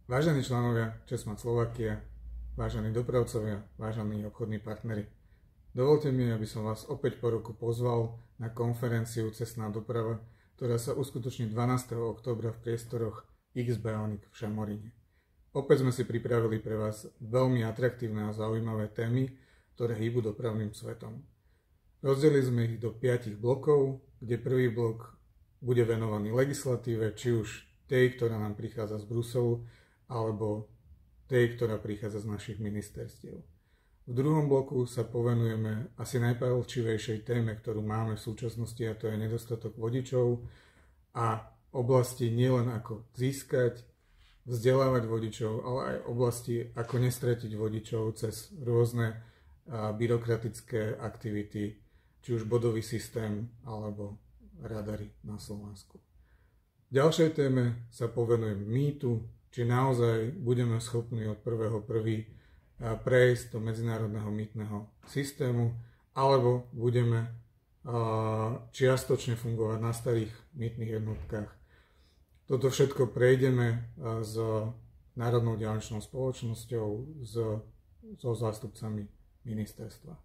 Vážení členovia ČESMAD Slovakia, vážení dopravcovia, vážení obchodní partneri, dovolte mi, aby som vás opäť po roku pozval na konferenciu Cestná doprava, ktorá sa uskutoční 12. októbra v priestoroch X-Bionic v Šamoríne. Opäť sme si pripravili pre vás veľmi atraktívne a zaujímavé témy, ktoré hýbu dopravným svetom. Rozdelili sme ich do 5 blokov, kde prvý blok bude venovaný legislatíve, či už tej, ktorá nám prichádza z Bruselu, alebo tej, ktorá prichádza z našich ministerstiev. V druhom bloku sa povenujeme asi najpálčivejšej téme, ktorú máme v súčasnosti, a to je nedostatok vodičov a oblasti nielen ako získať, vzdelávať vodičov, ale aj oblasti ako nestratiť vodičov cez rôzne byrokratické aktivity, či už bodový systém alebo radary na Slovensku. V ďalšej téme sa povenujem mýtu, či naozaj budeme schopní od 1.1. prejsť do medzinárodného mýtneho systému, alebo budeme čiastočne fungovať na starých mýtnych jednotkách. Toto všetko prejdeme s Národnou diaľničnou spoločnosťou, so zástupcami ministerstva.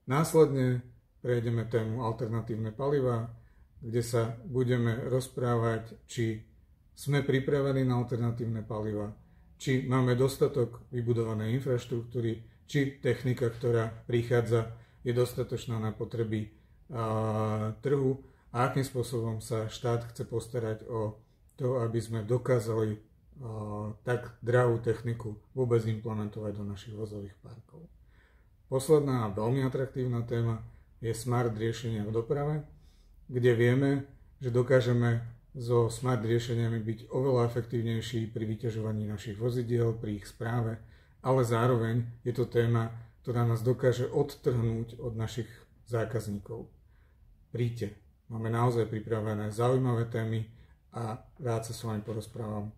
Následne prejdeme tému alternatívne paliva, kde sa budeme rozprávať, či sme pripravení na alternatívne paliva, či máme dostatok vybudovanej infraštruktúry, či technika, ktorá prichádza, je dostatočná na potreby trhu a akým spôsobom sa štát chce postarať o to, aby sme dokázali tak drahú techniku vôbec implementovať do našich vozových parkov. Posledná a veľmi atraktívna téma je smart riešenia v doprave, kde vieme, že dokážeme so smart riešeniami byť oveľa efektívnejší pri vyťažovaní našich vozidiel, pri ich správe, ale zároveň je to téma, ktorá nás dokáže odtrhnúť od našich zákazníkov. Príďte, máme naozaj pripravené zaujímavé témy a rád sa s vami porozprávam.